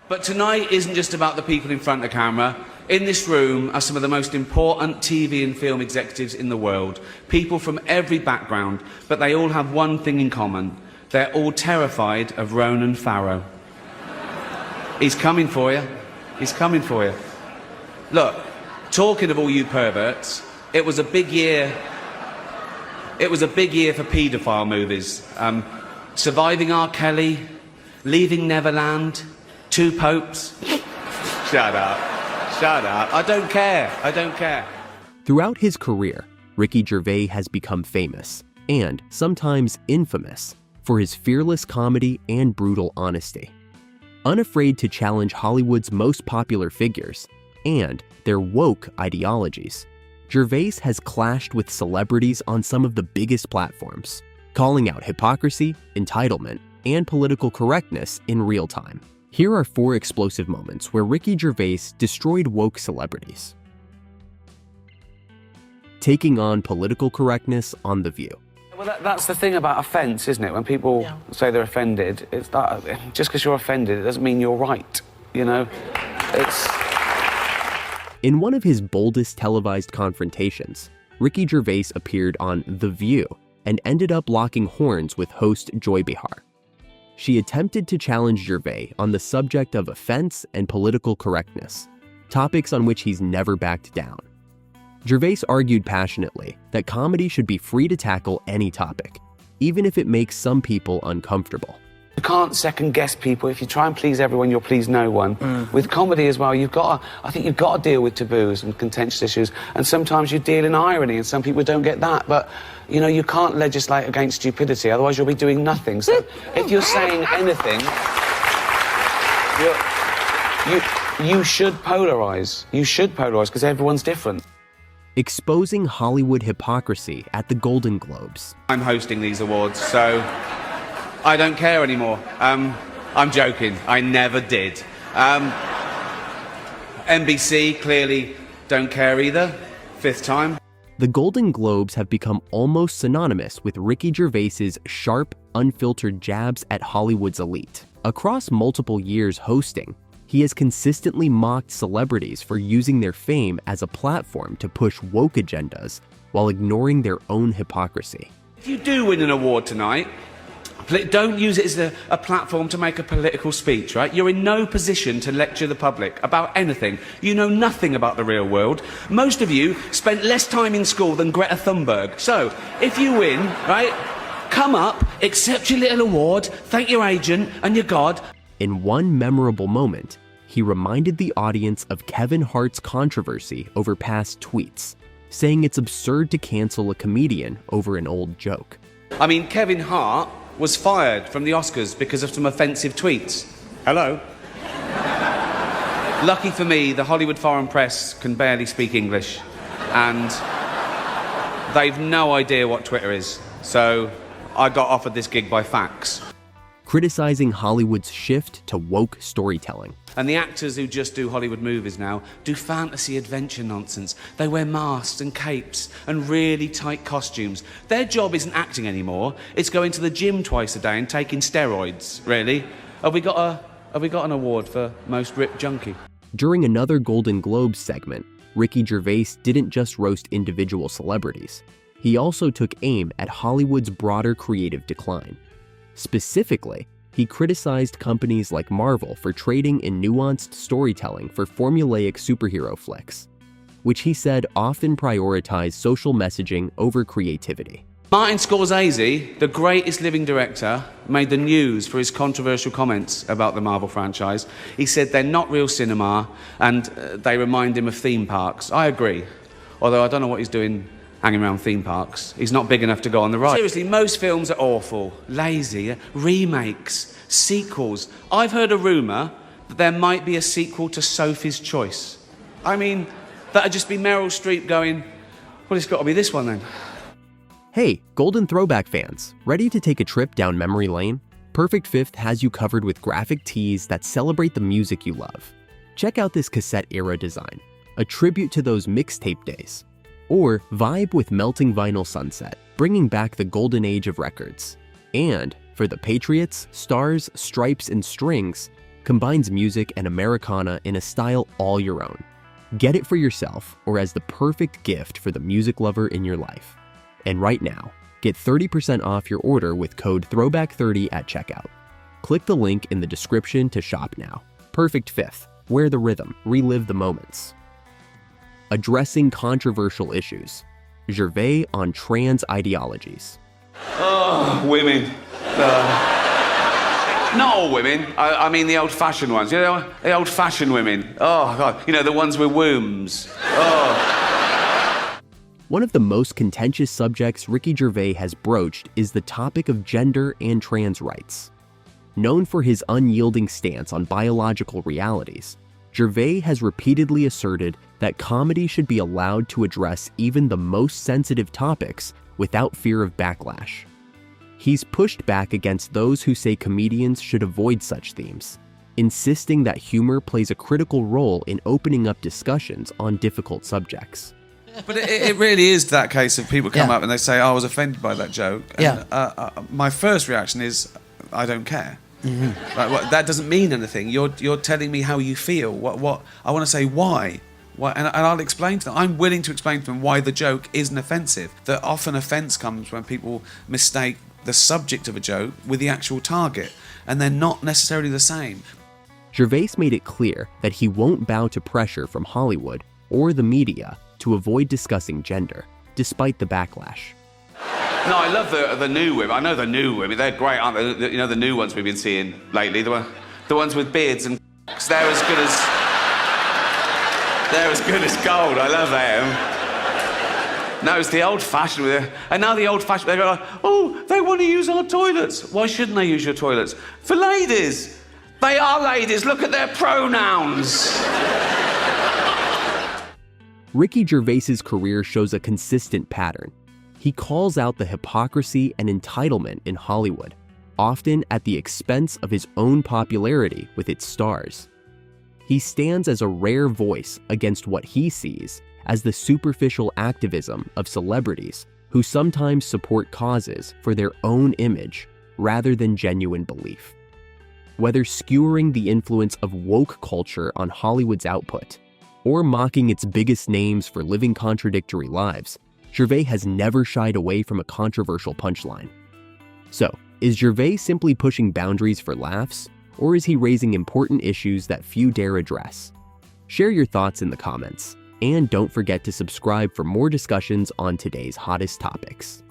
But tonight isn't just about the people in front of the camera. In this room are some of the most important TV and film executives in the world. People from every background, but they all have one thing in common. They're all terrified of Ronan Farrow. He's coming for you. He's coming for you. Look, talking of all you perverts, it was a big year. It was a big year for paedophile movies. Surviving R. Kelly, Leaving Neverland, Two Popes. Shut up. Shut up. I don't care. I don't care. Throughout his career, Ricky Gervais has become famous, and sometimes infamous, for his fearless comedy and brutal honesty. Unafraid to challenge Hollywood's most popular figures and their woke ideologies, Gervais has clashed with celebrities on some of the biggest platforms, calling out hypocrisy, entitlement, and political correctness in real time. Here are 4 explosive moments where Ricky Gervais destroyed woke celebrities. Taking on political correctness on The View. Well, that's the thing about offence, isn't it? When people say they're offended, it's that just because you're offended, it doesn't mean you're right, you know? It's... In one of his boldest televised confrontations, Ricky Gervais appeared on The View and ended up locking horns with host Joy Behar. She attempted to challenge Gervais on the subject of offense and political correctness, topics on which he's never backed down. Gervais argued passionately that comedy should be free to tackle any topic, even if it makes some people uncomfortable. You can't second guess people. If you try and please everyone, you'll please no one. With comedy as well, I think you've got to deal with taboos and contentious issues, and sometimes you deal in irony, and some people don't get that, but you know, you can't legislate against stupidity, otherwise you'll be doing nothing. So if you're saying anything, you should polarise. You should polarise, because everyone's different. Exposing Hollywood hypocrisy at the Golden Globes. I'm hosting these awards, so I don't care anymore. I'm joking. I never did. NBC clearly don't care either. 5th time. The Golden Globes have become almost synonymous with Ricky Gervais's sharp, unfiltered jabs at Hollywood's elite. Across multiple years hosting, he has consistently mocked celebrities for using their fame as a platform to push woke agendas while ignoring their own hypocrisy. If you do win an award tonight, don't use it as a platform to make a political speech, right? You're in no position to lecture the public about anything. You know nothing about the real world. Most of you spent less time in school than Greta Thunberg. So, if you win, right, come up, accept your little award, thank your agent and your God. In one memorable moment, he reminded the audience of Kevin Hart's controversy over past tweets, saying it's absurd to cancel a comedian over an old joke. I mean, Kevin Hart was fired from the Oscars because of some offensive tweets. Hello? Lucky for me, the Hollywood Foreign Press can barely speak English, and they've no idea what Twitter is, so I got offered this gig by fax. Criticizing Hollywood's shift to woke storytelling. And the actors who just do Hollywood movies now do fantasy adventure nonsense. They wear masks and capes and really tight costumes. Their job isn't acting anymore. It's going to the gym twice a day and taking steroids, really. Have we got an award for most ripped junkie? During another Golden Globes segment, Ricky Gervais didn't just roast individual celebrities. He also took aim at Hollywood's broader creative decline. Specifically, he criticized companies like Marvel for trading in nuanced storytelling for formulaic superhero flicks, which he said often prioritize social messaging over creativity. Martin Scorsese, the greatest living director, made the news for his controversial comments about the Marvel franchise. He said they're not real cinema and they remind him of theme parks. I agree, although I don't know what he's doing hanging around theme parks. He's not big enough to go on the ride. Seriously, most films are awful, lazy, remakes, sequels. I've heard a rumour that there might be a sequel to Sophie's Choice. I mean, that'd just be Meryl Streep going, well, it's got to be this one then. Hey, Golden Throwback fans, ready to take a trip down memory lane? Perfect Fifth has you covered with graphic tees that celebrate the music you love. Check out this cassette era design, a tribute to those mixtape days. Or vibe with melting vinyl sunset, bringing back the golden age of records. And for the Patriots, Stars, Stripes, and Strings, combines music and Americana in a style all your own. Get it for yourself or as the perfect gift for the music lover in your life. And right now, get 30% off your order with code THROWBACK30 at checkout. Click the link in the description to shop now. Perfect fifth. Wear the rhythm. Relive the moments. Addressing controversial issues. Gervais on trans ideologies. Oh, women. Not all women. I mean the old-fashioned ones. You know, the old-fashioned women. Oh, God. You know, the ones with wombs. Oh. One of the most contentious subjects Ricky Gervais has broached is the topic of gender and trans rights. Known for his unyielding stance on biological realities, Gervais has repeatedly asserted that comedy should be allowed to address even the most sensitive topics without fear of backlash. He's pushed back against those who say comedians should avoid such themes, insisting that humor plays a critical role in opening up discussions on difficult subjects. But it really is that case of people come up and they say, I was offended by that joke. And, my first reaction is, I don't care. Mm-hmm. Like, that doesn't mean anything. You're telling me how you feel. What I want to say why. And I'll explain to them. I'm willing to explain to them why the joke isn't offensive. That often offence comes when people mistake the subject of a joke with the actual target, and they're not necessarily the same. Gervais made it clear that he won't bow to pressure from Hollywood or the media to avoid discussing gender, despite the backlash. No, I love the new women. I know the new women. They're great, aren't they? You know, the new ones we've been seeing lately. The ones with beards and they're as good as gold. I love them. No, it's the old-fashioned. And now the old-fashioned, they go like, oh, they want to use our toilets. Why shouldn't they use your toilets? For ladies. They are ladies. Look at their pronouns. Ricky Gervais's career shows a consistent pattern. He calls out the hypocrisy and entitlement in Hollywood, often at the expense of his own popularity with its stars. He stands as a rare voice against what he sees as the superficial activism of celebrities who sometimes support causes for their own image rather than genuine belief. Whether skewering the influence of woke culture on Hollywood's output or mocking its biggest names for living contradictory lives, Gervais has never shied away from a controversial punchline. So, is Gervais simply pushing boundaries for laughs, or is he raising important issues that few dare address? Share your thoughts in the comments, and don't forget to subscribe for more discussions on today's hottest topics.